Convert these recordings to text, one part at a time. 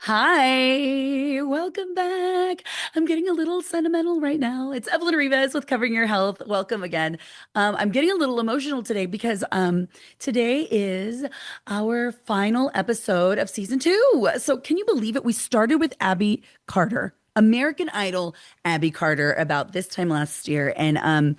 Hi, welcome back. I'm getting a little sentimental right now. It's Evelyn Rivas with Covering Your Health. Welcome again. I'm getting a little emotional today because today is our final episode of season two. So can you believe it? We started with Abby Carter, American Idol Abby Carter, about this time last year, and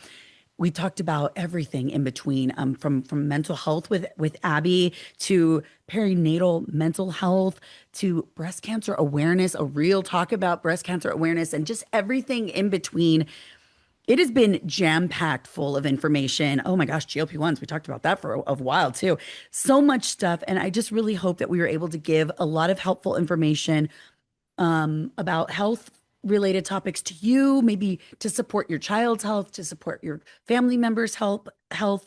we talked about everything in between, from mental health with Abby to perinatal mental health to breast cancer awareness, a real talk about breast cancer awareness, and just everything in between. It has been jam-packed full of information. Oh my gosh, GLP-1s, we talked about that for a while too. So much stuff. And I just really hope that we were able to give a lot of helpful information about health related topics to you, maybe to support your child's health, to support your family members' health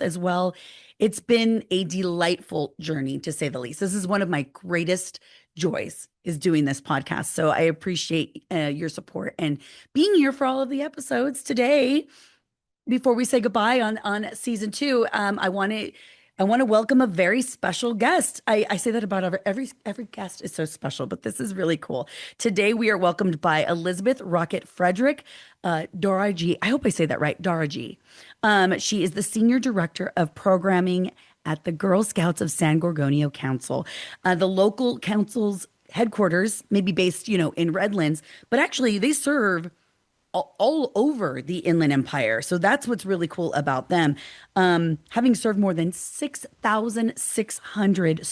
as well. It's been a delightful journey to say the least. This is one of my greatest joys is doing this podcast. So I appreciate your support and being here for all of the episodes today. Before we say goodbye on season two, I want to welcome a very special guest. I say that about every guest is so special, but this is really cool. Today we are welcomed by Elizabeth Rocket Frederick Daraghy. I hope I say that right, Daraghy. She is the senior director of programming at the Girl Scouts of San Gorgonio Council. The local council's headquarters may be based, in Redlands, but actually they serve all over the Inland Empire. So that's what's really cool about them. Having served more than 6,600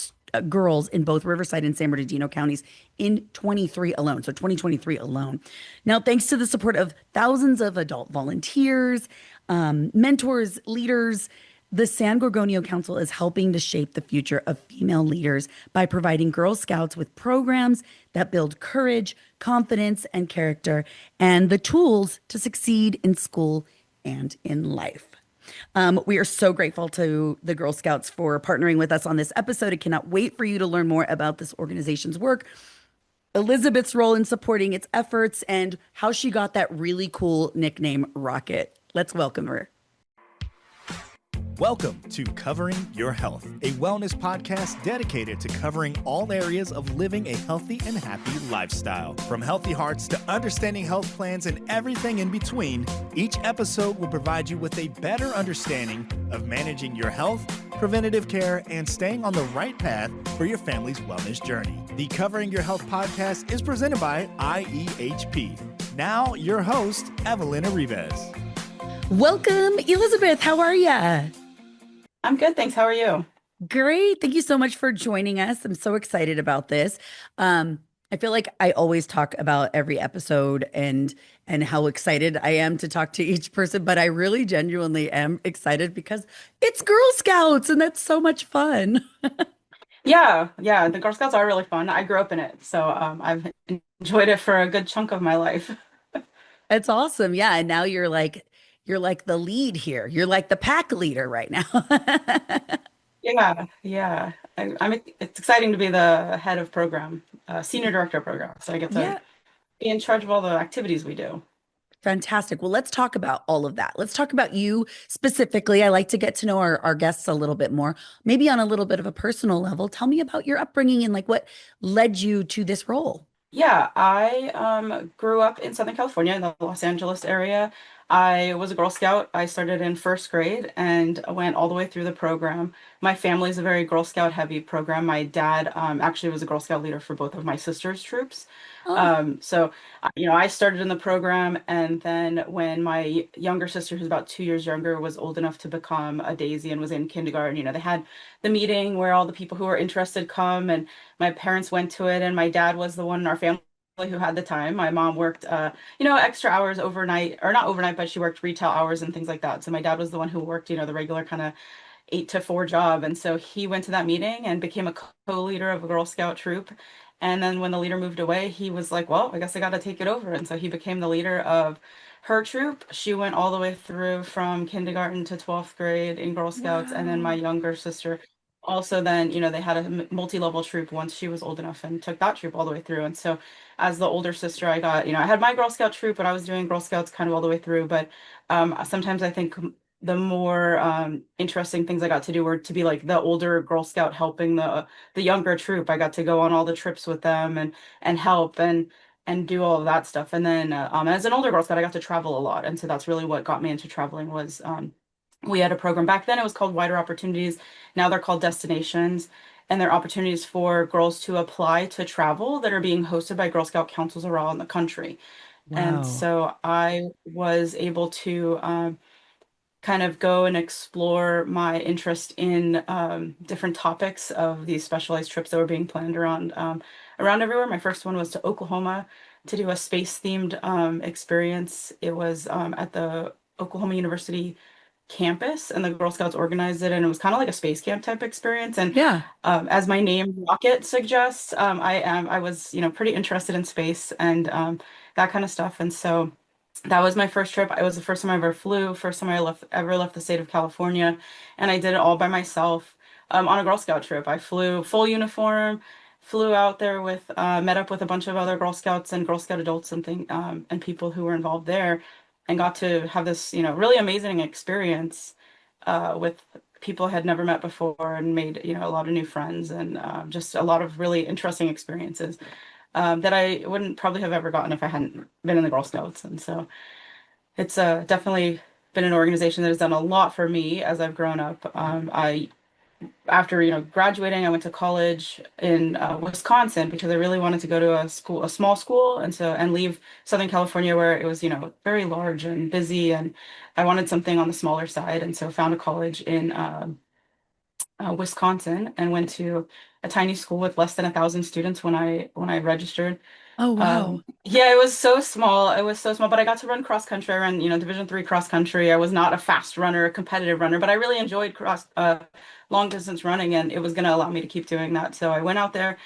girls in both Riverside and San Bernardino counties in 23 alone. So 2023 alone. Now, thanks to the support of thousands of adult volunteers, mentors, leaders, the San Gorgonio Council is helping to shape the future of female leaders by providing Girl Scouts with programs that build courage, confidence, and character, and the tools to succeed in school and in life. We are so grateful to the Girl Scouts for partnering with us on this episode. I cannot wait for you to learn more about this organization's work, Elizabeth's role in supporting its efforts, and how she got that really cool nickname, Rocket. Let's welcome her. Welcome to Covering Your Health, a wellness podcast dedicated to covering all areas of living a healthy and happy lifestyle. From healthy hearts to understanding health plans and everything in between, each episode will provide you with a better understanding of managing your health, preventative care, and staying on the right path for your family's wellness journey. The Covering Your Health podcast is presented by IEHP. Now, your host, Evelyn Rivas. Welcome, Elizabeth. How are you? I'm good, thanks. How are you? Great. Thank you so much for joining us. I'm so excited about this. I feel like I always talk about every episode and how excited I am to talk to each person, but I really genuinely am excited because it's Girl Scouts and that's so much fun. Yeah, the Girl Scouts are really fun. I grew up in it, so I've enjoyed it for a good chunk of my life. It's awesome. Yeah, and now you're like the lead here. You're like the pack leader right now. Yeah. It's exciting to be the head of program, senior director of program. So I get to Yeah. be in charge of all the activities we do. Fantastic. Well, let's talk about all of that. Let's talk about you specifically. I like to get to know our guests a little bit more, maybe on a little bit of a personal level. Tell me about your upbringing and like what led you to this role. Yeah, I grew up in Southern California in the Los Angeles area. I was a Girl Scout. I started in first grade and went all the way through the program. My family is a very Girl Scout heavy program. My dad actually was a Girl Scout leader for both of my sister's troops. Oh, I started in the program, and then when my younger sister, who's about 2 years younger, was old enough to become a Daisy and was in kindergarten, they had the meeting where all the people who were interested come, and my parents went to it, and my dad was the one in our family who had the time. My mom worked, extra hours overnight, or not overnight, but she worked retail hours and things like that. So my dad was the one who worked, the regular kind of 8 to 4 job. And so he went to that meeting and became a co-leader of a Girl Scout troop. And then when the leader moved away, he was like, well, I guess I got to take it over. And so he became the leader of her troop. She went all the way through from kindergarten to 12th grade in Girl Scouts. And then my wow. younger sister also then, they had a multi-level troop once she was old enough and took that troop all the way through. And so as the older sister, I got, I had my Girl Scout troop, but I was doing Girl Scouts kind of all the way through. But sometimes I think the more interesting things I got to do were to be like the older Girl Scout helping the younger troop. I got to go on all the trips with them and help and do all of that stuff. And then as an older Girl Scout, I got to travel a lot, and so that's really what got me into traveling was we had a program back then. It was called Wider Opportunities. Now they're called Destinations, and they're opportunities for girls to apply to travel that are being hosted by Girl Scout councils around the country. And Wow. so I was able to kind of go and explore my interest in different topics of these specialized trips that were being planned around everywhere. My first one was to Oklahoma to do a space-themed experience. It was at the Oklahoma University campus, and the Girl Scouts organized it, and it was kind of like a space camp type experience. And Yeah. as my name Rocket suggests, I was pretty interested in space and that kind of stuff, and so that was my first trip. It was the first time I ever flew, first time ever left the state of California, and I did it all by myself on a Girl Scout trip. I flew full uniform, flew out there with met up with a bunch of other Girl Scouts and Girl Scout adults and people who were involved there, and got to have this really amazing experience with people I had never met before and made a lot of new friends and just a lot of really interesting experiences that I wouldn't probably have ever gotten if I hadn't been in the Girl Scouts. And so it's definitely been an organization that has done a lot for me as I've grown up. I After graduating, I went to college in Wisconsin because I really wanted to go to a small school, and leave Southern California where it was very large and busy, and I wanted something on the smaller side, and so found a college in Wisconsin and went to a tiny school with less than 1,000 students when I registered. Oh, wow. Yeah, it was so small. It was so small, but I got to run cross country. I ran, Division 3 cross country. I was not a fast runner, a competitive runner, but I really enjoyed long distance running, and it was going to allow me to keep doing that. So I went out there,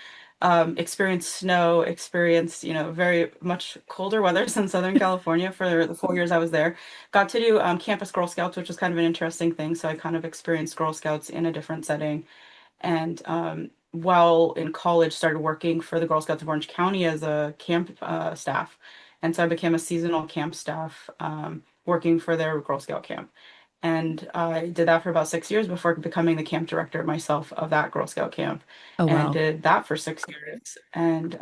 experienced snow, experienced, very much colder weather than Southern California for the 4 years I was there. Got to do campus Girl Scouts, which was kind of an interesting thing. So I kind of experienced Girl Scouts in a different setting. And while in college, started working for the Girl Scouts of Orange County as a camp staff. And so I became a seasonal camp staff working for their Girl Scout camp. And I did that for about 6 years before becoming the camp director myself of that Girl Scout camp, Oh, and wow. did that for 6 years. And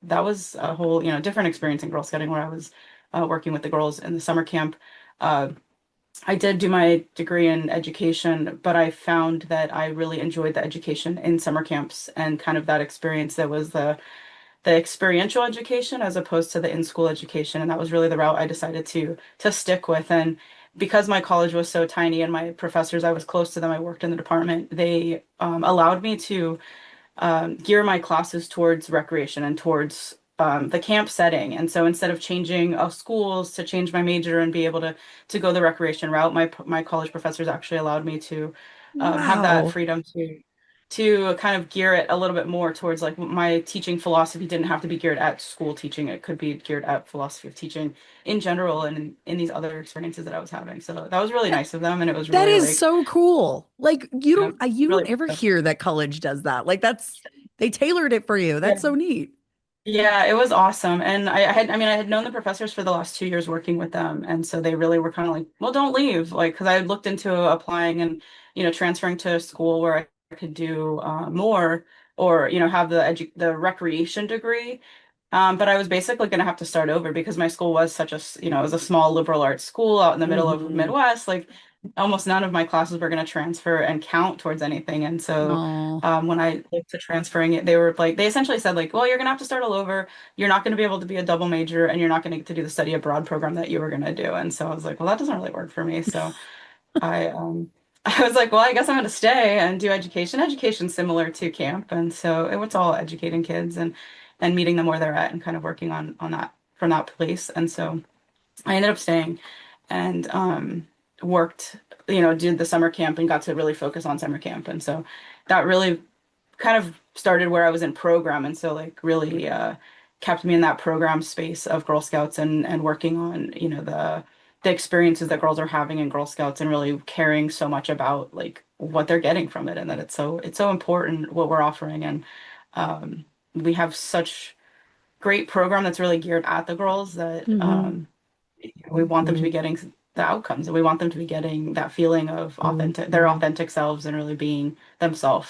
that was a whole, different experience in Girl Scouting where I was working with the girls in the summer camp. Uh, I did do my degree in education, but I found that I really enjoyed the education in summer camps and kind of that experience that was the experiential education as opposed to the in-school education. And that was really the route I decided to stick with. And because my college was so tiny and my professors, I was close to them, I worked in the department, they allowed me to gear my classes towards recreation and towards the camp setting. And so instead of changing schools to change my major and be able to go the recreation route, my college professors actually allowed me to have that Wow. freedom to kind of gear it a little bit more towards like my teaching philosophy didn't have to be geared at school teaching. It could be geared at philosophy of teaching in general and in these other experiences that I was having. So that was really That, nice of them, and it was that really is like so cool. Like you really. don't ever hear that college does that. Like they tailored it for you. Yeah. That's so neat. Yeah, it was awesome. And I had known the professors for the last 2 years working with them. And so they really were kind of like, well, don't leave. Like, because I had looked into applying and, transferring to a school where I could do more or, have the recreation degree. But I was basically going to have to start over because my school was it was a small liberal arts school out in the middle of Hmm. Midwest. Like almost none of my classes were going to transfer and count towards anything. And so Oh, when I looked to transferring it, they were like, they essentially said like, well, you're going to have to start all over. You're not going to be able to be a double major, and you're not going to get to do the study abroad program that you were going to do. And so I was like, well, that doesn't really work for me. So I I was like, well, I guess I'm going to stay and do education. Education's similar to camp, and so it was all educating kids and meeting them where they're at and kind of working on that from that place. And so I ended up staying and worked, did the summer camp and got to really focus on summer camp. And so that really kind of started where I was in program, and so like really kept me in that program space of Girl Scouts and working on the experiences that girls are having in Girl Scouts and really caring so much about like what they're getting from it, and that it's so important what we're offering. And um, we have such great program that's really geared at the girls that hmm. we want them to be getting the outcomes, and we want them to be getting that feeling of their authentic selves and really being themselves.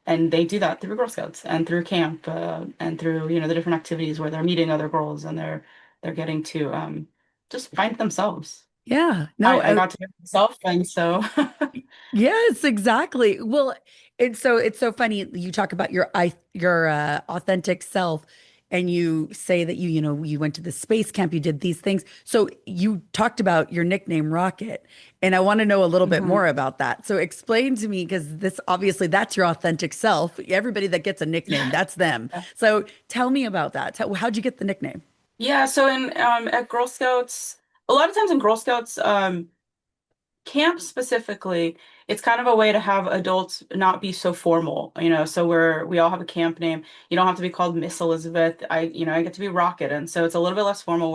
And they do that through Girl Scouts and through camp, and through, the different activities where they're meeting other girls and they're getting to just find themselves. Yeah. No, I got to know myself, and so yes, exactly. Well, it's so funny you talk about your authentic self and you say that you went to the space camp, you did these things. So you talked about your nickname Rocket, and I want to know a little bit Mhm. more about that. So explain to me, because this obviously that's your authentic self. Everybody that gets a nickname, that's them. So tell me about that. How'd you get the nickname? Yeah, so in at Girl Scouts, a lot of times in Girl Scouts, camp specifically, it's kind of a way to have adults not be so formal, so we all have a camp name. You don't have to be called Miss Elizabeth. I get to be Rocket, and so it's a little bit less formal.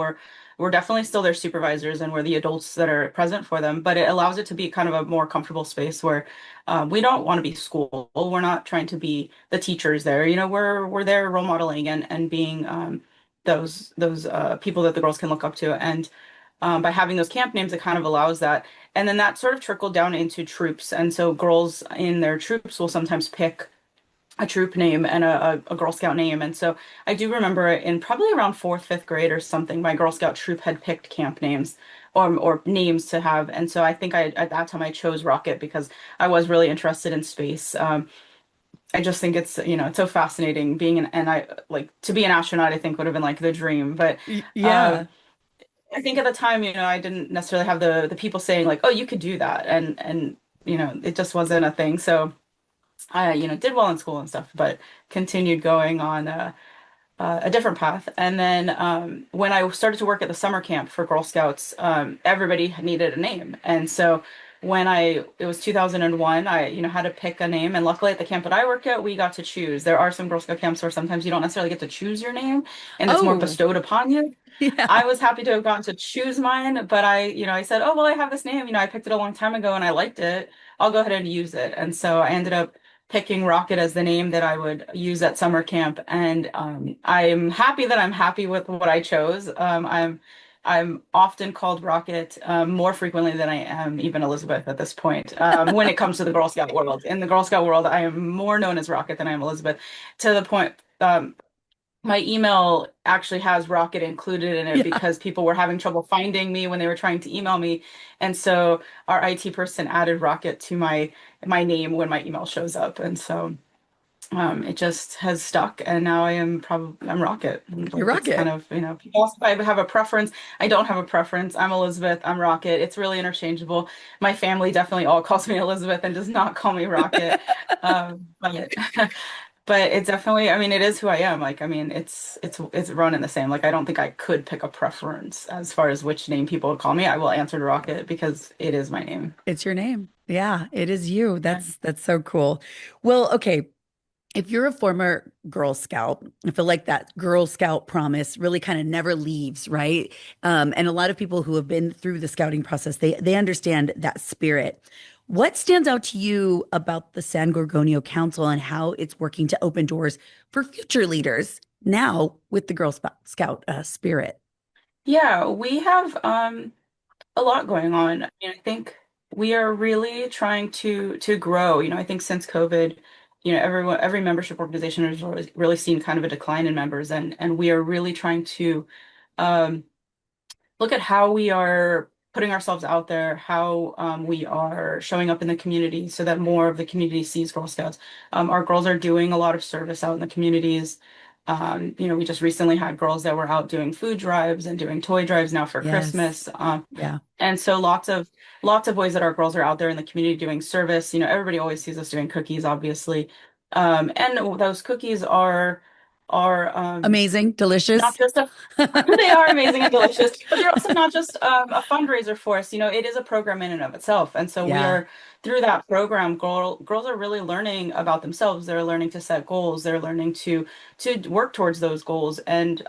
We're definitely still their supervisors and we're the adults that are present for them, but it allows it to be kind of a more comfortable space where we don't want to be school. We're not trying to be the teachers there. We're there role modeling and being those people that the girls can look up to. And by having those camp names, it kind of allows that. And then that sort of trickled down into troops. And so girls in their troops will sometimes pick a troop name and a Girl Scout name. And so I do remember in probably around fourth, fifth grade or something, my Girl Scout troop had picked camp names or names to have. And so I think at that time I chose Rocket because I was really interested in space. I just think it's so fascinating being and I like to be an astronaut, I think would have been like the dream. But Yeah. um, I think at the time, I didn't necessarily have the people saying like, "Oh, you could do that," and it just wasn't a thing. So I, did well in school and stuff, but continued going on a different path. And then when I started to work at the summer camp for Girl Scouts, everybody needed a name, and so it was 2001, I had to pick a name, and luckily at the camp that I work at, we got to choose. There are some Girl Scout camps where sometimes you don't necessarily get to choose your name, and it's more Oh, bestowed upon you. yeah. I was happy to have gotten to choose mine, but I said, oh, well, I have this name. I picked it a long time ago and I liked it. I'll go ahead and use it. And so I ended up picking Rocket as the name that I would use at summer camp. And I'm happy that I'm happy with what I chose. I'm often called Rocket more frequently than I am even Elizabeth at this point. When it comes to the Girl Scout world, in the Girl Scout world, I am more known as Rocket than I am Elizabeth, to the point. My email actually has Rocket included in it Yeah. because people were having trouble finding me when they were trying to email me. And so our IT person added Rocket to my name when my email shows up. And so it just has stuck, and now I'm Rocket. And, You're like, it's kind Rocket. of, people ask if I have a preference. I don't have a preference. I'm Elizabeth, I'm Rocket. It's really interchangeable. My family definitely all calls me Elizabeth and does not call me Rocket. But but it definitely, I mean, it is who I am. Like, I mean, it's run in the same. Like, I don't think I could pick a preference as far as which name people would call me. I will answer to Rocket because it is my name. It's your name. Yeah, it is you. Yeah. That's so cool. Well, okay. If you're a former Girl Scout, I feel like that Girl Scout promise really kind of never leaves, right? And a lot of people who have been through the scouting process, they understand that spirit. What stands out to you about the San Gorgonio Council and how it's working to open doors for future leaders now with the Girl Scout spirit? Yeah, we have a lot going on. I mean, I think we are really trying to grow. I think since COVID, every membership organization has really seen kind of a decline in members, and we are really trying to um, look at how we are putting ourselves out there, how we are showing up in the community so that more of the community sees Girl Scouts. Our girls are doing a lot of service out in the communities. We just recently had girls that were out doing food drives and doing toy drives now for Yes. Christmas. Yeah. And so lots of ways that our girls are out there in the community doing service. Everybody always sees us doing cookies, obviously. And those cookies are Amazing. not Delicious. just a they are amazing and delicious, but they're also not just a fundraiser for us. It is a program in and of itself. And so we Yeah. are through that program, girls are really learning about themselves. They're learning to set goals. They're learning to work towards those goals and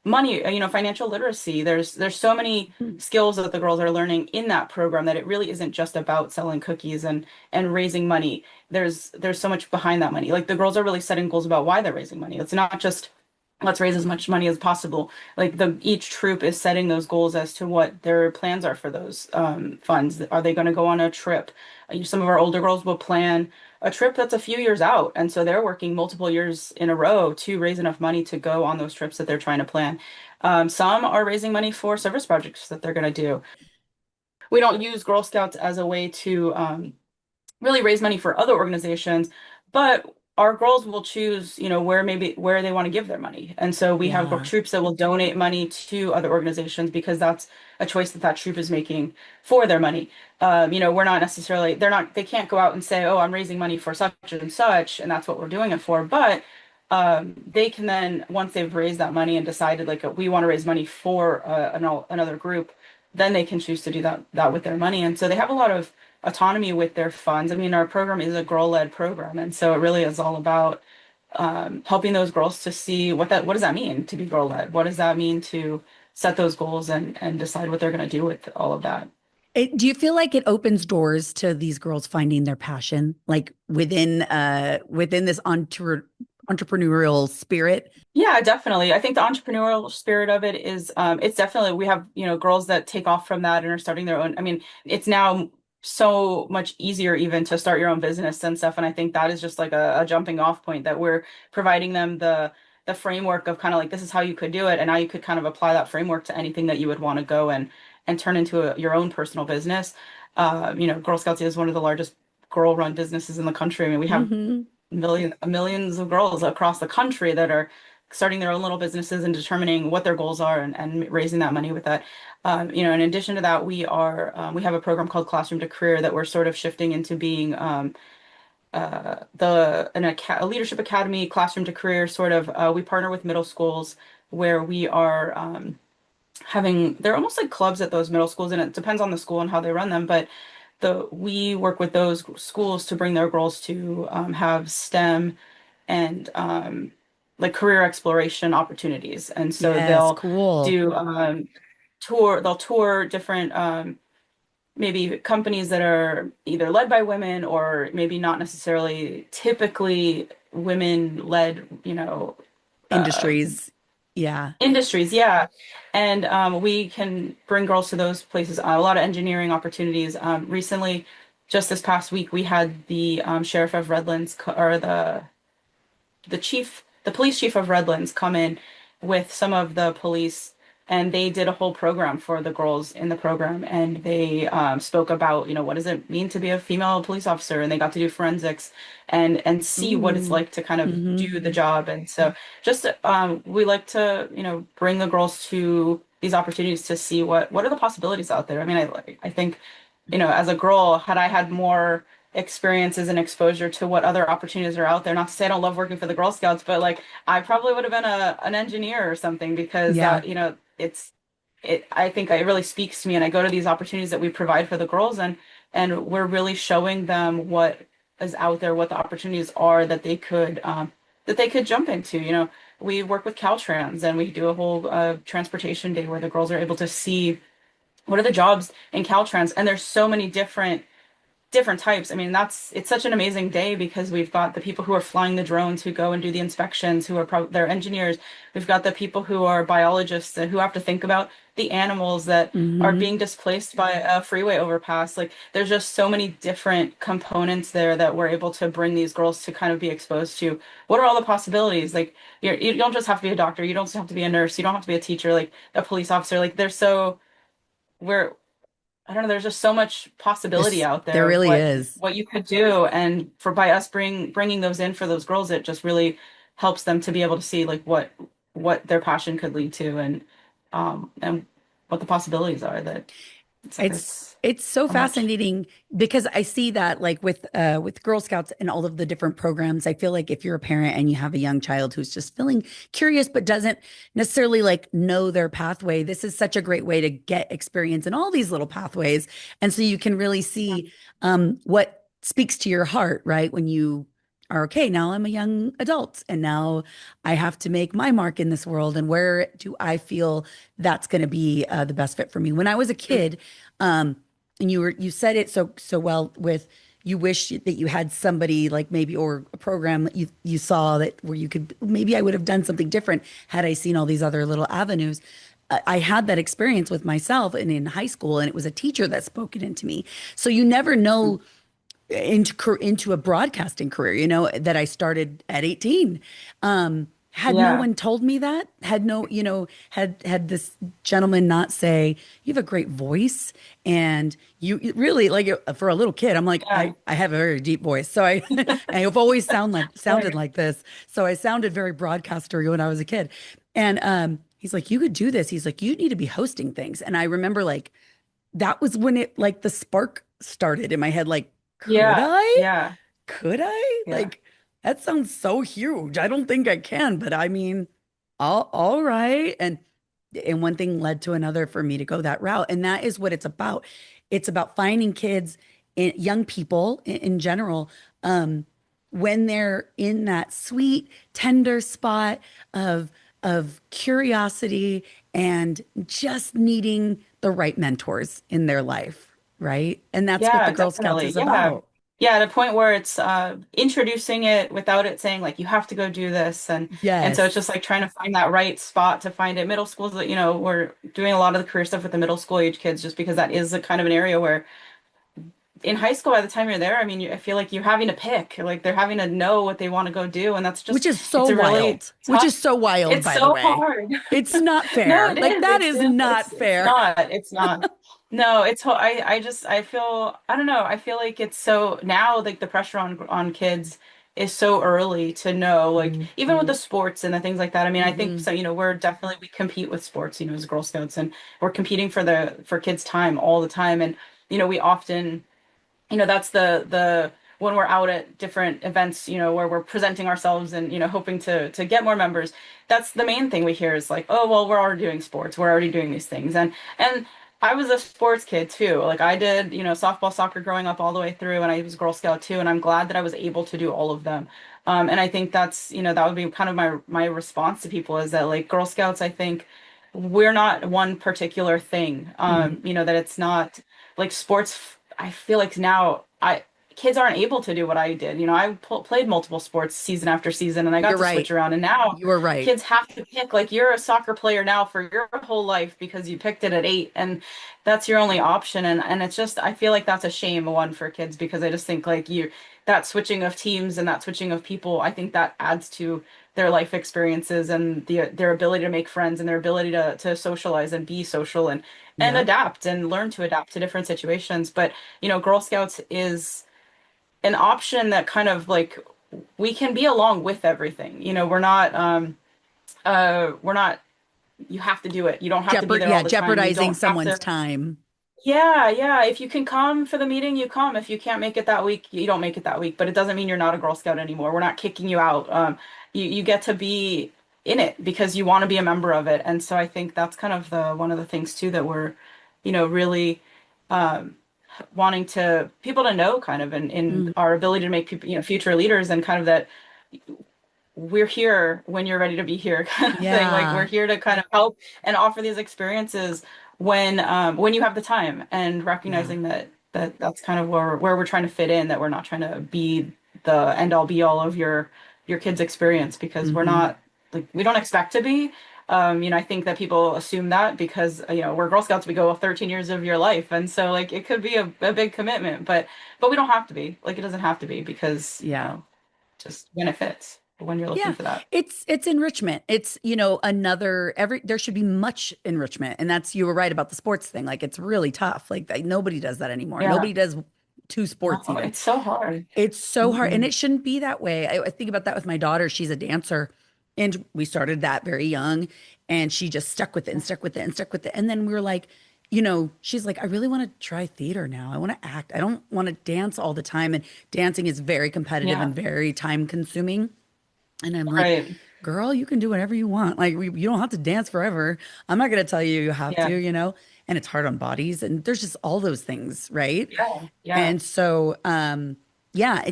money, financial literacy. There's so many skills that the girls are learning in that program that it really isn't just about selling cookies and raising money. There's so much behind that money. Like the girls are really setting goals about why they're raising money. It's not just let's raise as much money as possible. Like the each troop is setting those goals as to what their plans are for those funds. Are they going to go on a trip? Some of our older girls will plan a trip that's a few years out, and so they're working multiple years in a row to raise enough money to go on those trips that they're trying to plan. Some are raising money for service projects that they're going to do. We don't use Girl Scouts as a way to really raise money for other organizations, but our girls will choose, where maybe where they want to give their money. And so we have Yeah. troops that will donate money to other organizations because that's a choice that that troop is making for their money. We're not necessarily, they can't go out and say, oh, I'm raising money for such and such, and that's what we're doing it for. But they can then, once they've raised that money and decided like we want to raise money for another group, then they can choose to do that with their money. And so they have a lot of autonomy with their funds. I mean, our program is a girl-led program, and so it really is all about helping those girls to see what does that mean to be girl-led? What does that mean to set those goals and decide what they're going to do with all of that? Do you feel like it opens doors to these girls finding their passion, like within this entrepreneurial spirit? Yeah, definitely. I think the entrepreneurial spirit of it is, it's definitely, we have, girls that take off from that and are starting their own. I mean, it's now so much easier even to start your own business and stuff. And I think that is just like a jumping off point that we're providing them the framework of kind of like, this is how you could do it. And now you could kind of apply that framework to anything that you would want to go and turn into your own personal business. Girl Scouts is one of the largest girl-run businesses in the country. I mean, we have Hmm. millions of girls across the country that are starting their own little businesses and determining what their goals are and raising that money with that. In addition to that, we have a program called Classroom to Career that we're sort of shifting into being a leadership academy, Classroom to Career sort of. We partner with middle schools where we are having they're almost like clubs at those middle schools, and it depends on the school and how they run them, but we work with those schools to bring their girls to have STEM and like career exploration opportunities. And so Yes, cool. do they'll tour different maybe companies that are either led by women or maybe not necessarily typically women led, uh, Industries. Yeah. industries. Yeah. And we can bring girls to those places. A lot of engineering opportunities. Recently, just this past week, we had the sheriff of Redlands or the police chief of Redlands come in with some of the police, and they did a whole program for the girls in the program, and they spoke about, what does it mean to be a female police officer, and they got to do forensics and see what it's Ooh. like to kind of Hmm. do the job. And so just we like to, bring the girls to these opportunities to see what are the possibilities out there. I mean, I think, as a girl, had I had more experiences and exposure to what other opportunities are out there. Not to say I don't love working for the Girl Scouts, but like I probably would have been an engineer or something because Yeah. that, I think it really speaks to me, and I go to these opportunities that we provide for the girls, and we're really showing them what is out there, what the opportunities are that they could jump into. We work with Caltrans and we do a whole transportation day where the girls are able to see what are the jobs in Caltrans, and there's so many different types. I mean, it's such an amazing day because we've got the people who are flying the drones who go and do the inspections, who are they're engineers. We've got the people who are biologists who have to think about the animals that are Hmm. being displaced by a freeway overpass. Like, there's just so many different components there that we're able to bring these girls to kind of be exposed to. What are all the possibilities? Like, you don't just have to be a doctor, you don't just have to be a nurse, you don't have to be a teacher, like a police officer. Like, we're I don't know, there's just so much possibility out There there of really is. what you could do, and for by us bringing those in for those girls, it just really helps them to be able to see like what their passion could lead to, and what the possibilities are. That It's it's it's so so much. fascinating because I see that like with Girl Scouts and all of the different programs. I feel like if you're a parent and you have a young child who's just feeling curious but doesn't necessarily like know their pathway, this is such a great way to get experience in all these little pathways. And so you can really see what speaks to your heart, right? When you are okay, now I'm a young adult and now I have to make my mark in this world. And where do I feel that's going to be the best fit for me? When I was a kid, and you said it so well with you wish that you had somebody like maybe or a program that you saw that where you could maybe I would have done something different had I seen all these other little avenues. I had that experience with myself and in high school, and it was a teacher that spoke it into me. So you never know into a broadcasting career, that I started at 18. Had no Yeah. one told me that, had no, had this gentleman not say, you have a great voice and you really like for a little kid, I'm like, Yeah. I have a very deep voice. So I, I have always sounded Right. like this. So I sounded very broadcastery when I was a kid. And, he's like, you could do this. He's like, you need to be hosting things. And I remember like, that was when it like the spark started in my head. Like, could Yeah. I? Yeah. Could I? Yeah. Like, that sounds so huge. I don't think I can, but I mean, all right. And one thing led to another for me to go that route. And that is what it's about. It's about finding kids and young people in general, when they're in that sweet, tender spot of curiosity and just needing the right mentors in their life, right? And that's what the Yeah, Girl Scouts definitely. is Yeah. about. Yeah, at a point where it's introducing it without it saying like you have to go do this, and so it's just Yes. like trying to find that right spot to find it. Middle schools, we're doing a lot of the career stuff with the middle school age kids just because that is a kind of an area where in high school by the time you're there, I mean, I feel like you're having to pick, like they're having to know what they want to go do, and that's Which just is so it's a really wild. Which tough. is so wild, It's by the so way. hard. It's not No, fair. it Like is. that is not It's fair. not. It's not. No, I just I feel I don't know. I feel like it's so now like the pressure on kids is so early to know like even with Mhm. the sports and the things like that. I mean, I think Mhm. so, we're definitely we compete with sports, as Girl Scouts and we're competing for kids' time all the time and we often that's the when we're out at different events, where we're presenting ourselves and, hoping to get more members, that's the main thing we hear is like, oh, well, we're already doing sports. We're already doing these things. And I was a sports kid too. Like I did, softball, soccer growing up all the way through, and I was Girl Scout too, and I'm glad that I was able to do all of them. And I think that's, that would be kind of my response to people is that like Girl Scouts, I think we're not one particular thing. Mhm. That it's not like sports. I feel like now kids aren't able to do what I did. I played multiple sports season after season, and I got You're to switch right. around. And now You were right. kids have to pick. Like you're a soccer player now for your whole life because you picked it at 8, and that's your only option. And it's just I feel like that's a shame one for kids because I just think like you that switching of teams and that switching of people, I think that adds to their life experiences and their ability to make friends and their ability to socialize and be social and Yep. adapt and learn to adapt to different situations. But, Girl Scouts is an option that kind of like we can be along with everything. We're not you have to do it. You don't have to be there all the time. You Jeopardizing don't have someone's to time. yeah, yeah. If you can come for the meeting, you come. If you can't make it that week, you don't make it that week. But it doesn't mean you're not a Girl Scout anymore. We're not kicking you out. You get to be in it because you want to be a member of it. And so I think that's kind of the one of the things too that we're, really um, wanting to people to know kind of in Mm, our ability to make people, future leaders and kind of that we're here when you're ready to be here kind of thing. Like we're yeah. here to kind of help and offer these experiences when you have the time and Yeah. recognizing that's kind of where we're trying to fit in, that we're not trying to be the end all be all of your kids' experience because we're Hmm. not like we don't expect to be. I think that people assume that because we're Girl Scouts, we go 13 years of your life, and so like it could be a big commitment, but we don't have to be. Like it doesn't have to be because Yeah. just when it fits, when you're looking Yeah, for that. it's enrichment. It's, another every there should be much enrichment. And that's you were right about the sports thing. Like it's really tough. Like nobody does that anymore. Yeah. Nobody does two sports No, even. it's so hard. It's so hard and Mm-mm. it shouldn't be that way. I think about that with my daughter. She's a dancer and we started that very young and she just stuck with it and stuck with it and stuck with it. And then we were like, she's like, I really want to try theater now. I want to act. I don't want to dance all the time. And dancing is very competitive Yeah. and very time consuming. And I'm like, Right. girl, you can do whatever you want. Like, you don't have to dance forever. I'm not going to tell you you have to, Yeah. and it's hard on bodies. And there's just all those things, right? Yeah. Yeah. And so, yeah,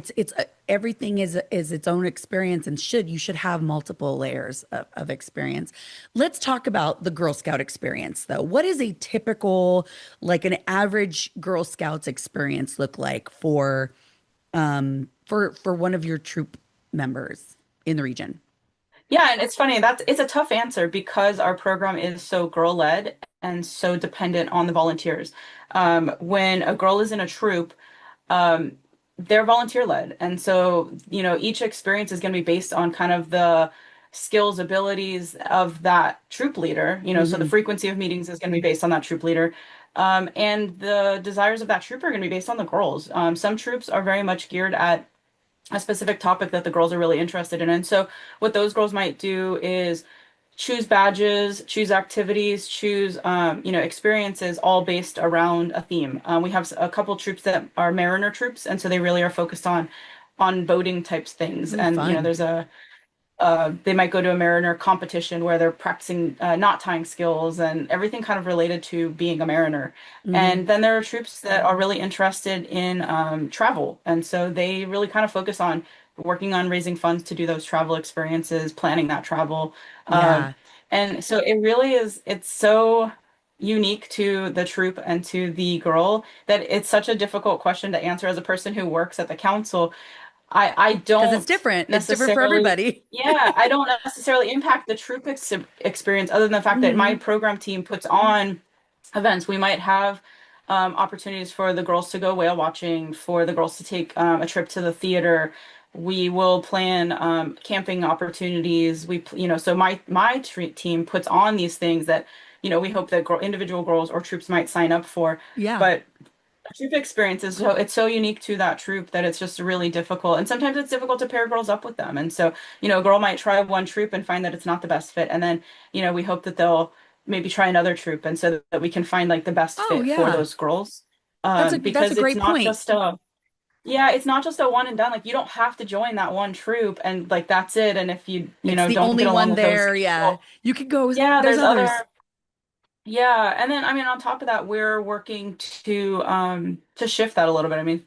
everything is its own experience and you should have multiple layers of experience. Let's talk about the Girl Scout experience, though. What is a typical, like an average Girl Scouts experience look like for for one of your troop members in the region? Yeah, and it's funny, it's a tough answer because our program is so girl-led and so dependent on the volunteers. When a girl is in a troop, um, they're volunteer-led. And so, each experience is going to be based on kind of the skills, abilities of that troop leader. So the Hmm. frequency of meetings is going to be based on that troop leader. And the desires of that troop are going to be based on the girls. Some troops are very much geared at a specific topic that the girls are really interested in. And so what those girls might do is choose badges, choose activities, choose experiences all based around a theme. We have a couple troops that are mariner troops, and so they really are focused on boating types things. Oh, And fun. there's a they might go to a mariner competition where they're practicing knot tying skills and everything kind of related to being a mariner. Hmm. And then there are troops that are really interested in travel. And so they really kind of focus on working on raising funds to do those travel experiences, planning that travel. Um, Yeah, and so it really is, it's so unique to the troop and to the girl that it's such a difficult question to answer as a person who works at the council. I because it's don't different. It's different for necessarily, everybody. yeah, I don't necessarily impact the troop experience other than the fact that my Hmm. program team puts on events. We might have opportunities for the girls to go whale watching, for the girls to take a trip to the theater. We will plan camping opportunities. So my team puts on these things that, we hope that individual girls or troops might sign up for. Yeah. But troop experience is so unique to that troop that it's just really difficult. And sometimes it's difficult to pair girls up with them. And so, a girl might try one troop and find that it's not the best fit. And then, we hope that they'll maybe try another troop and so that we can find like the best Oh, fit for yeah. those girls. That's a Because it's great not point. just a yeah, it's not just a one and done. Like you don't have to join that one troop and like that's it. And if you, It's the don't only get along one with those there. Yeah. people, You could go, yeah, there's there's others. other yeah, and then I mean on top of that, we're working to shift that a little bit. I mean,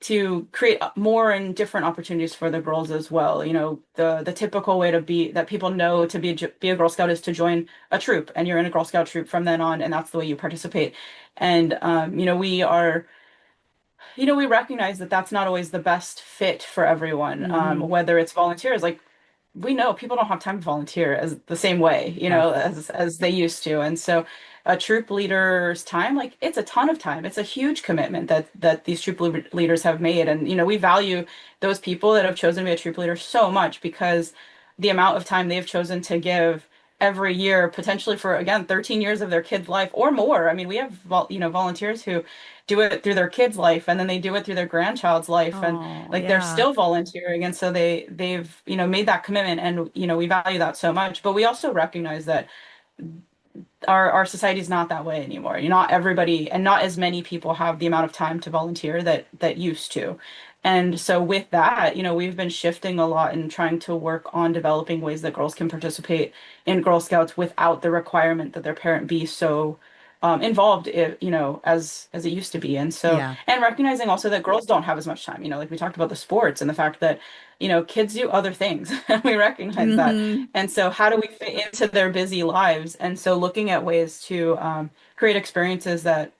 to create more and different opportunities for the girls as well. The typical way to be that people know to be a Girl Scout is to join a troop, and you're in a Girl Scout troop from then on, and that's the way you participate. And we recognize that that's not always the best fit for everyone. Hmm. Whether it's volunteers, like we know people don't have time to volunteer as the same way, Yeah. as they used to. And so a troop leader's time, like it's a ton of time. It's a huge commitment that these leaders have made. And we value those people that have chosen to be a troop leader so much because the amount of time they've chosen to give every year, potentially for again 13 years of their kid's life or more. I mean, we have volunteers who do it through their kid's life and then they do it through their grandchild's life and Oh, like they're yeah. still volunteering and so they've made that commitment and we value that so much, but we also recognize that our society is not that way anymore. Not everybody and not as many people have the amount of time to volunteer that used to. And so with that, we've been shifting a lot and trying to work on developing ways that girls can participate in Girl Scouts without the requirement that their parent be so involved, as it used to be. And so, Yeah. and recognizing also that girls don't have as much time, like we talked about the sports and the fact that, kids do other things and we recognize that. Hmm. And so, how do we fit into their busy lives? And so, looking at ways to create experiences that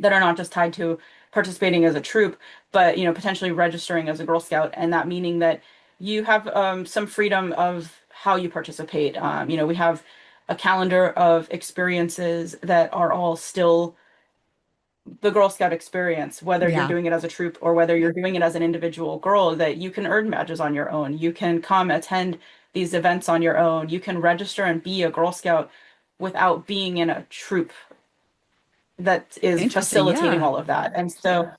are not just tied to participating as a troop, but potentially registering as a Girl Scout, and that meaning that you have some freedom of how you participate. We have a calendar of experiences that are all still the Girl Scout experience, whether you're Yeah. doing it as a troop or whether you're doing it as an individual girl, that you can earn badges on your own. You can come attend these events on your own. You can register and be a Girl Scout without being in a troop that is Interesting. facilitating Yeah. all of that. And so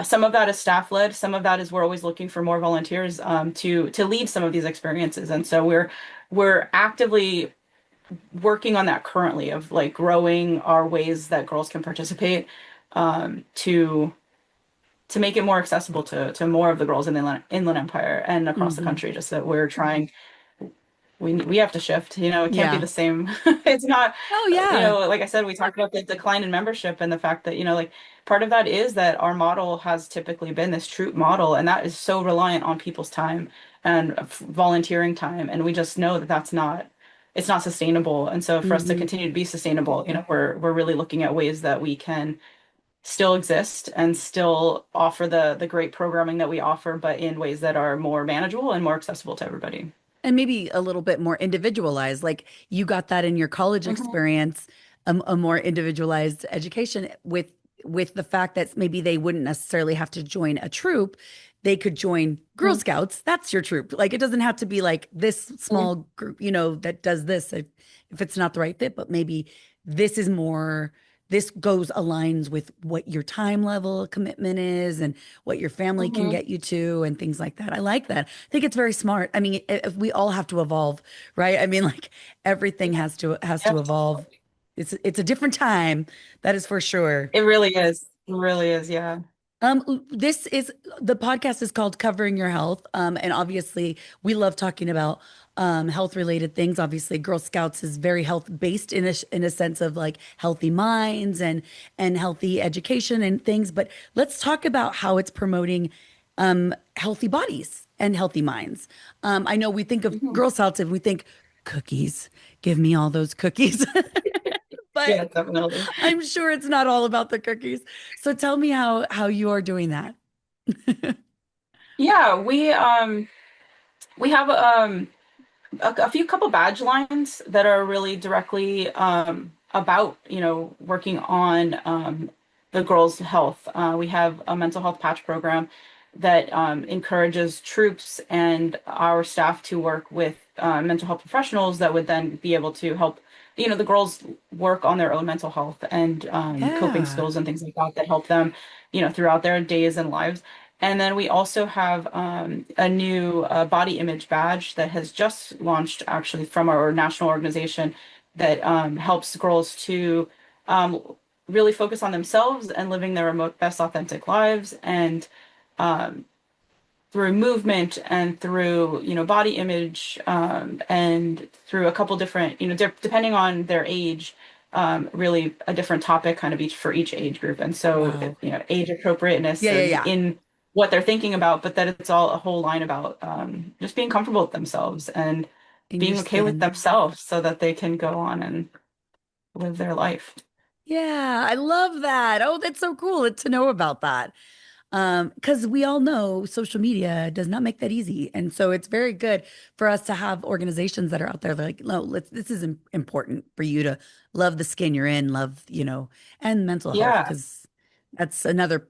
some of that is staff led, some of that is we're always looking for more volunteers to lead some of these experiences. And so we're actively working on that currently of like growing our ways that girls can participate to make it more accessible to more of the girls in the Inland Empire and across the Hmm. country. Just that we're trying we have to shift. It can't be Yeah. the same. It's not, Oh, yeah. like I said, we talked about the decline in membership and the fact that, like part of that is that our model has typically been this troop model, and that is so reliant on people's time and volunteering time. And we just know that it's not sustainable. And so for us to Hmm. continue to be sustainable, we're really looking at ways that we can still exist and still offer the great programming that we offer, but in ways that are more manageable and more accessible to everybody. And maybe a little bit more individualized. Like you got that in your college Mhm. experience, a more individualized education with the fact that maybe they wouldn't necessarily have to join a troop. They could join Girl Mhm. Scouts. That's your troop. Like it doesn't have to be like this Mhm. small group, that does this if it's not the right fit, but maybe this is more, this goes aligns with what your time level commitment is and what your family can Mhm. get you to and things like that. I like that. I think it's very smart. I mean, if we all have to evolve, right? I mean, like everything has to Yeah, evolve. It's a different time, that is for sure. it really is. It really is. Yeah. This is the podcast is called Covering Your Health. And obviously we love talking about health related things. Obviously, Girl Scouts is very health based in a sense of like healthy minds and healthy education and things. But let's talk about how it's promoting healthy bodies and healthy minds. I know we think of Mhm. Girl Scouts and we think cookies. Give me all those cookies. But Yeah, definitely. I'm sure it's not all about the cookies. So tell me how you are doing that. Yeah, we have a few couple badge lines that are really directly about, working on the girls' health. We have a mental health patch program that encourages troops and our staff to work with mental health professionals that would then be able to help, the girls work on their own mental health and coping Yeah. skills and things like that that help them, throughout their days and lives. And then we also have a new body image badge that has just launched actually from our national organization that helps girls to um, really focus on themselves and living their best authentic lives. And um, through movement and through, body image and through a couple different, depending on their age, really a different topic kind of each for each age group. And so, Wow. age appropriateness Yeah, yeah, is yeah. in what they're thinking about, but that it's all a whole line about just being comfortable with themselves and In your being okay with skin. themselves so that they can go on and live their life. Yeah, I love that. Oh, that's so cool to know about that. Because we all know social media does not make that easy. And so it's very good for us to have organizations that are out there like, no, this is important for you to love the skin you're in, love, and mental health, Yeah. because that's another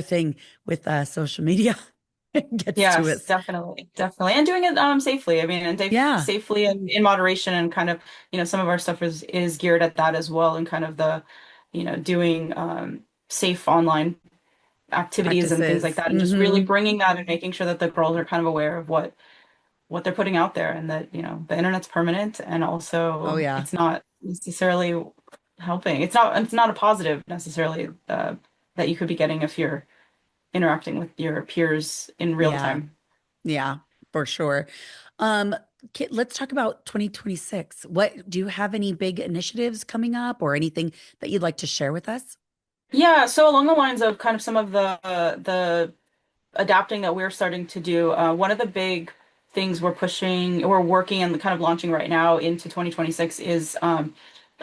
thing with social media. It gets to Yes, us. definitely, definitely, and doing it safely. I mean, and Yeah, safely and in moderation, and kind of, some of our stuff is geared at that as well, and kind of the, doing safe online activities and things like practices. that, and just really bringing that and making sure that the girls are kind of aware of what they're putting out there, and that, the internet's permanent, and Oh also yeah. it's not necessarily helping. It's not a positive necessarily that you could be getting if you're interacting with your peers in real Yeah. time. Yeah, for sure. Um, let's talk about 2026. What do you have any big initiatives coming up or anything that you'd like to share with us? Yeah, so along the lines of kind of some of the adapting that we're starting to do, one of the big things we're working and kind of launching right now into 2026 is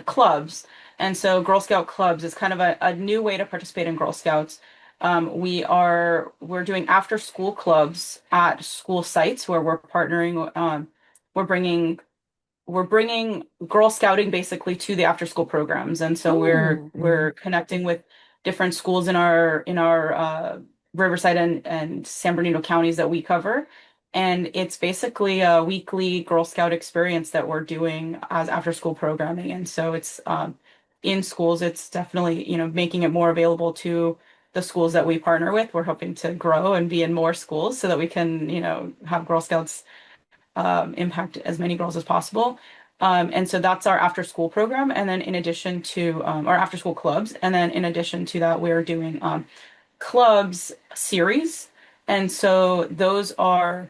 clubs. And so Girl Scout clubs is kind of a new way to participate in Girl Scouts. We're doing after school clubs at school sites where we're partnering. We're bringing we're bringing Girl Scouting basically to the after school programs, and so we're Oh, we're connecting with different schools in our Riverside and San Bernardino counties that we cover, and it's basically a weekly Girl Scout experience that we're doing as after school programming, and so it's in schools. It's definitely making it more available to the schools that we partner with. We're hoping to grow and be in more schools so that we can have Girl Scouts impact as many girls as possible. And so that's our after school program. And then in addition to our after school clubs, and then in addition to that, we're doing clubs series. And so those are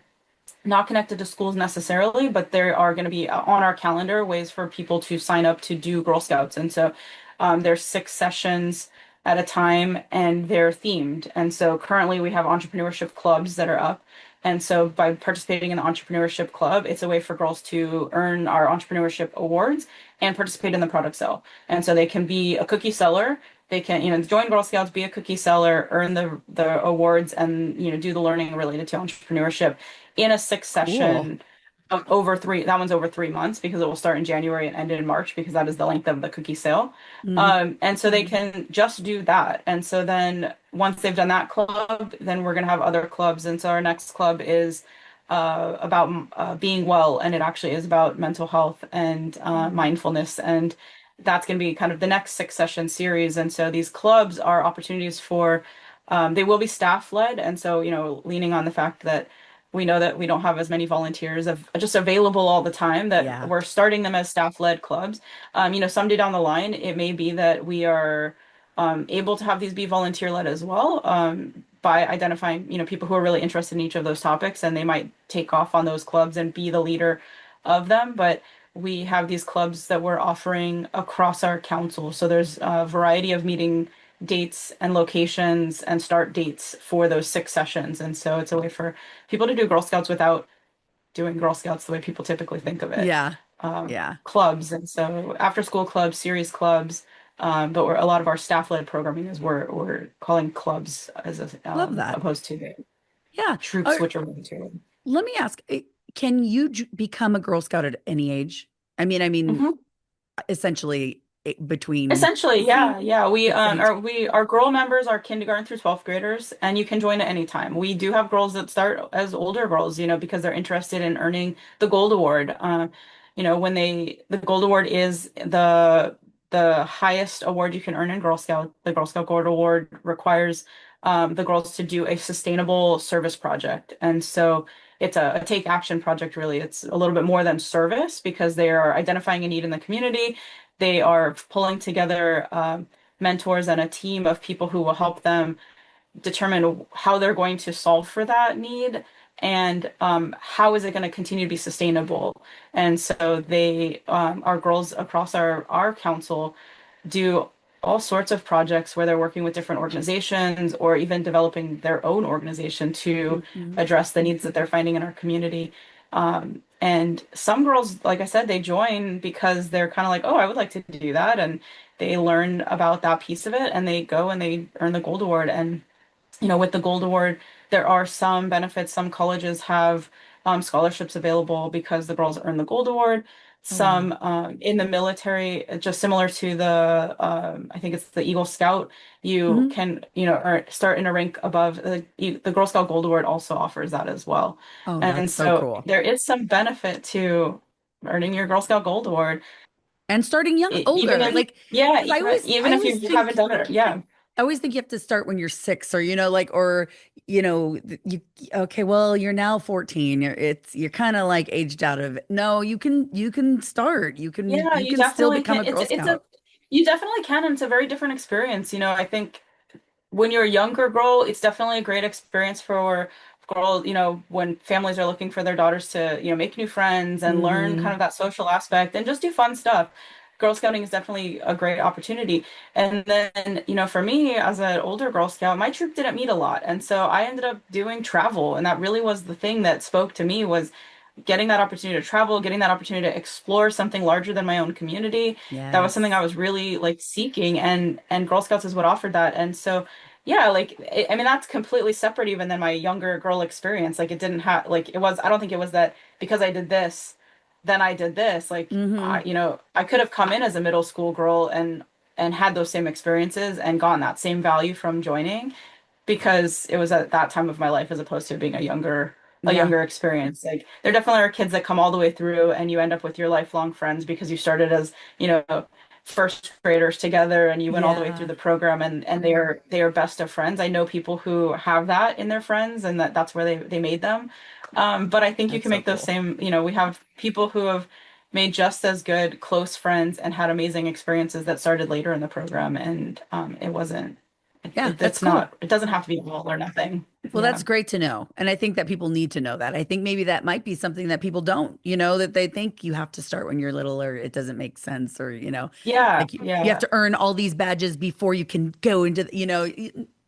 not connected to schools necessarily, but there are going to be on our calendar ways for people to sign up to do Girl Scouts. And so there's 6 sessions at a time and they're themed. And so currently we have entrepreneurship clubs that are up. And so by participating in the entrepreneurship club, it's a way for girls to earn our entrepreneurship awards and participate in the product sale. And so they can be a cookie seller. They can, join Girl Scouts, be a cookie seller, earn the awards, and do the learning related to entrepreneurship in a six Cool. session of over three. That one's over 3 months because it will start in January and end in March because that is the length of the cookie sale. Hmm. And so they can just do that. And so then once they've done that club, then we're going to have other clubs. And so our next club is about being well, and it actually is about mental health and mindfulness. And that's going to be kind of the next six session series. And so these clubs are opportunities for, they will be staff led. And so, leaning on the fact that we know that we don't have as many volunteers of just available all the time, that Yeah. we're starting them as staff-led clubs. Someday down the line, it may be that we are able to have these be volunteer-led as well, by identifying, people who are really interested in each of those topics, and they might take off on those clubs and be the leader of them. But we have these clubs that we're offering across our council. So there's a variety of meeting dates and locations and start dates for those six sessions. And so it's a way for people to do Girl Scouts without doing Girl Scouts the way people typically think of it. Yeah. Yeah. Clubs, and so after school clubs, series clubs, but a lot of our staff-led programming is we're calling clubs as Love that. opposed to the Yeah. troops, Or which are volunteer. let me ask, can you become a Girl Scout at any age? I mean, essentially between Essentially, yeah. We 6 and 8. our girl members are kindergarten through 12th graders, and you can join at any time. We do have girls that start as older girls, because they're interested in earning the gold award. When the gold award is the highest award you can earn in Girl Scout. The Girl Scout Gold Award requires the girls to do a sustainable service project, and so it's a take action project. Really, it's a little bit more than service because they are identifying a need in the community. They are pulling together mentors and a team of people who will help them determine how they're going to solve for that need, and how is it going to continue to be sustainable. And so our girls across our council do all sorts of projects where they're working with different organizations or even developing their own organization to Mhm. address the needs that they're finding in our community. And some girls, like I said, they join because they're kind of like, oh, I would like to do that. And they learn about that piece of it and they go and they earn the gold award. And with the Gold Award, there are some benefits. Some colleges have scholarships available because the girls earn the Gold Award. Oh, wow. Some in the military, just similar to I think it's the Eagle Scout, you Hmm. can, start in a rank above. The Girl Scout Gold Award also offers that as well. Oh, And that's so so cool. there is some benefit to earning your Girl Scout Gold Award, And starting young, even older, if, like, yeah, because I always, even I if always you haven't think, done it. Yeah. I always think you have to start when you're 6, or like, or you. Okay, well, you're now 14. You're kind of like aged out of it. No, you can start. You can Yeah, you you can still definitely become can. a Girl Scout. You definitely can, and it's a very different experience. I think when you're a younger girl, it's definitely a great experience for girls, when families are looking for their daughters to, make new friends and learn kind Hmm. of that social aspect and just do fun stuff. Girl Scouting is definitely a great opportunity. And then, for me as an older Girl Scout, my troop didn't meet a lot. And so I ended up doing travel. And that really was the thing that spoke to me, was getting that opportunity to travel, getting that opportunity to explore something larger than my own community. That was something I Yes. was really like seeking, and Girl Scouts is what offered that. And so yeah, like I mean that's completely separate even than my younger girl experience. Like it didn't have like it was I don't think it was that because I did this, then I did this. Like Hmm. I could have come in as a middle school girl and had those same experiences and gotten that same value from joining because it was at that time of my life as opposed to being a Yeah. younger experience. Like there definitely are kids that come all the way through and you end up with your lifelong friends because you started as, first graders together and you went all the way through Yeah. the program and they are best of friends. I know people who have that in their friends and that's where they made them. But I think you That's can so make those cool. same, we have people who have made just as good close friends and had amazing experiences that started later in the program and it wasn't Yeah, that's it's cool. not, it doesn't have to be all or nothing. Well, Yeah. that's great to know. And I think that people need to know that. I think maybe that might be something that people don't, that they think you have to start when you're little, or it doesn't make sense, or, Yeah. like you have Yeah. to earn all these badges before you can go into,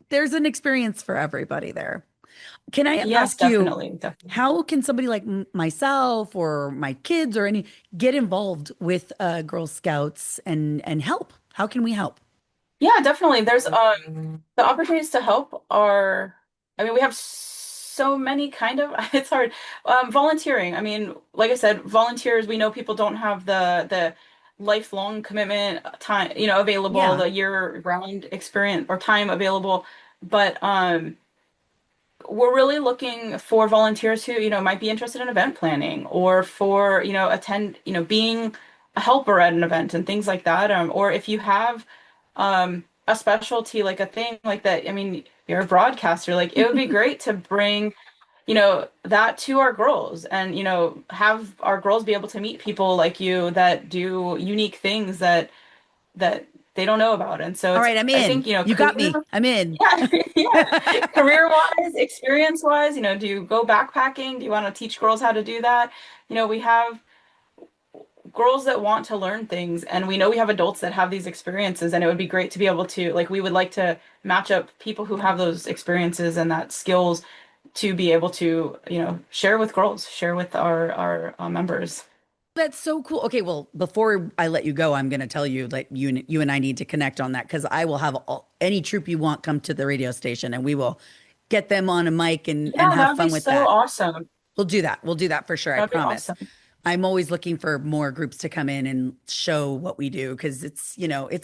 there's an experience for everybody there. Can I Yes, ask you, definitely, definitely. how can somebody like myself or my kids or any get involved with Girl Scouts and help? How can we help? Yeah, definitely. There's the opportunities to help are, I mean, we have so many kind of, it's hard. Volunteering. I mean, like I said, volunteers, we know people don't have the lifelong commitment time, available, Yeah. the year-round experience or time available. But we're really looking for volunteers who, might be interested in event planning or for, being a helper at an event and things like that. Or if you have a specialty, like a thing like that, I mean, you're a broadcaster, like it would be great to bring, that to our girls and, have our girls be able to meet people like you that do unique things that they don't know about. And so All it's, right, I'm I in. think, You got me. I'm in. yeah, yeah. Career-wise, experience-wise, do you go backpacking? Do you want to teach girls how to do that? We have girls that want to learn things, and we know we have adults that have these experiences, and it would be great to be able to, like, we would like to match up people who have those experiences and that skills to be able to, share with girls, share with our members. That's so cool. Okay, well, before I let you go, I'm going to tell you like you and I need to connect on that because I will have any troop you want come to the radio station and we will get them on a mic and Yeah, have that would be fun with so that. awesome. We'll do that. We'll do that for sure. I That'd be promise. awesome. I'm always looking for more groups to come in and show what we do because it's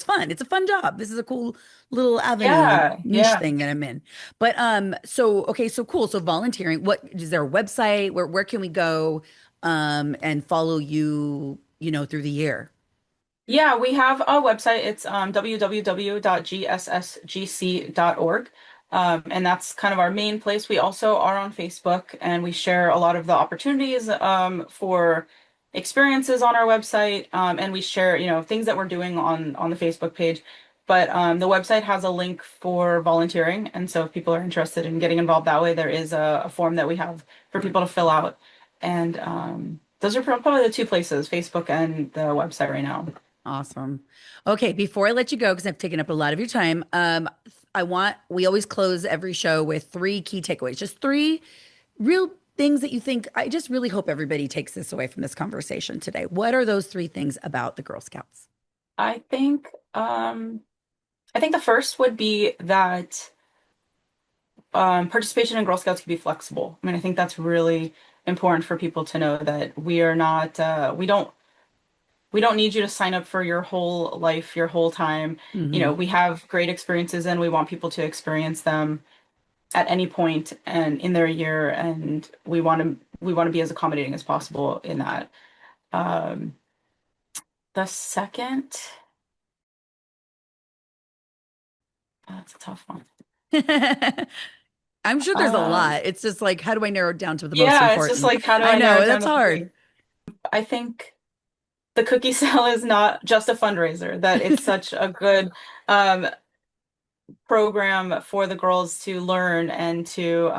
fun. It's a fun job. This is a cool little avenue Yeah, niche yeah. thing that I'm in. But so okay, so cool. So volunteering, what is there a website? Where can we go and follow you, through the year? Yeah, we have a website. It's www.gssgc.org. And that's kind of our main place. We also are on Facebook and we share a lot of the opportunities for experiences on our website. And we share, things that we're doing on the Facebook page. But the website has a link for volunteering. And so if people are interested in getting involved that way, there is a form that we have for people to fill out. And those are probably the two places, Facebook and the website right now. Awesome. Okay, before I let you go, because I've taken up a lot of your time, we always close every show with three key takeaways, just three real things that you think, I just really hope everybody takes this away from this conversation today. What are those three things about the Girl Scouts? I think I think the first would be that participation in Girl Scouts can be flexible. I mean, I think that's really important for people to know that we are not we don't need you to sign up for your whole life, your whole time. Hmm. We have great experiences and we want people to experience them at any point and in their year, and we want to be as accommodating as possible in that. Um, the second, that's a tough one. I'm sure there's a Um, lot. It's just like, how do I narrow it down to the most yeah, it's just important? like, how do I I narrow know it down that's to hard. three? I think the cookie sale is not just a fundraiser, that it's such a good um, program for the girls to learn and to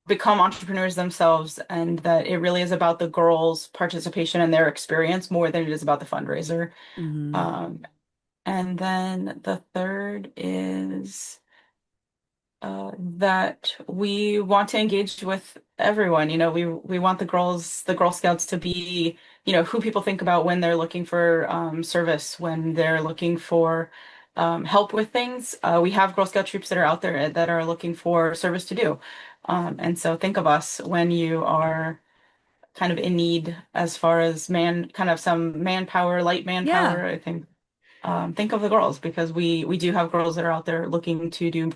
become entrepreneurs themselves, and that it really is about the girls' participation and their experience more than it is about the fundraiser. Hmm. Um, and then the third is that we want to engage with everyone. We want the Girl Scouts to be, who people think about when they're looking for service, when they're looking for help with things. We have Girl Scout troops that are out there that are looking for service to do. And so think of us when you are kind of in need as far as kind of some manpower, light Yeah. manpower. I think of the girls because we do have girls that are out there looking to do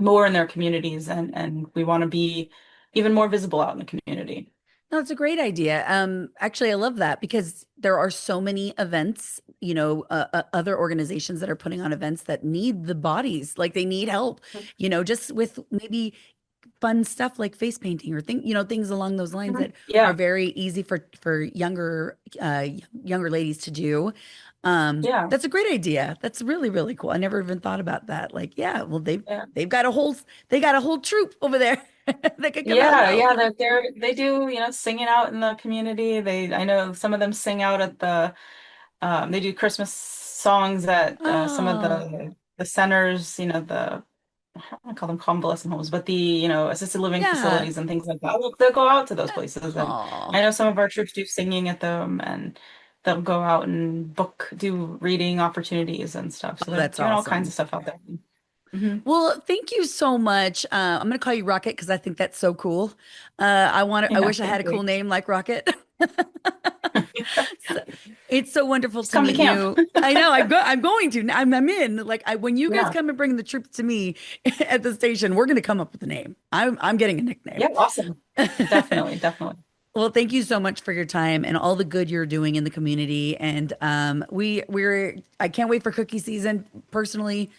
more in their communities, and we want to be even more visible out in the community. No, it's a great idea. Actually, I love that because there are so many events, other organizations that are putting on events that need the bodies, like they need help, just with maybe fun stuff like face painting or things along those lines Mhm. that are Yeah, very easy for younger ladies to do. yeah, That's a great idea. That's really, really cool. I never even thought about that. Like, yeah, well, yeah, they've got a whole troop over there that could come out and yeah, help. yeah. That they do, singing out in the community. I know some of them sing out at they do Christmas songs at some of Oh, the centers, I don't want to call them convalescent homes, but the, assisted living Yeah. facilities and things like that. They'll go out to those places. And Oh, I know some of our troops do singing at them, and they'll go out and do reading opportunities and stuff. So they're that's doing all kinds awesome. of stuff out there. Hmm. Well, thank you so much. I'm going to call you Rocket because I think that's so cool. I Yeah, wish I had thank a cool you. name like Rocket. So, it's so wonderful Just to come to meet camp. you. I know I'm going to. I'm in. Like when you guys Yeah. come and bring the troops to me at the station, we're going to come up with a name. I'm getting a nickname. Yeah, awesome. Definitely, definitely. Well, thank you so much for your time and all the good you're doing in the community. And I can't wait for cookie season personally,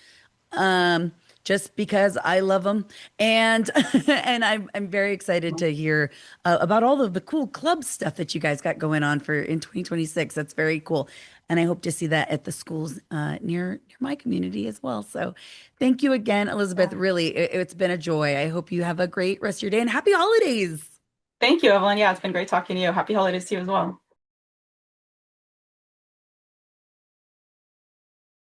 um, just because I love them, and and I'm very excited to hear about all of the cool club stuff that you guys got going on for in 2026. That's very cool, and I hope to see that at the schools near my community as well. So, thank you again, Elizabeth. Yeah. Really, it's been a joy. I hope you have a great rest of your day and happy holidays. Thank you, Evelyn. Yeah, it's been great talking to you. Happy holidays to you as well.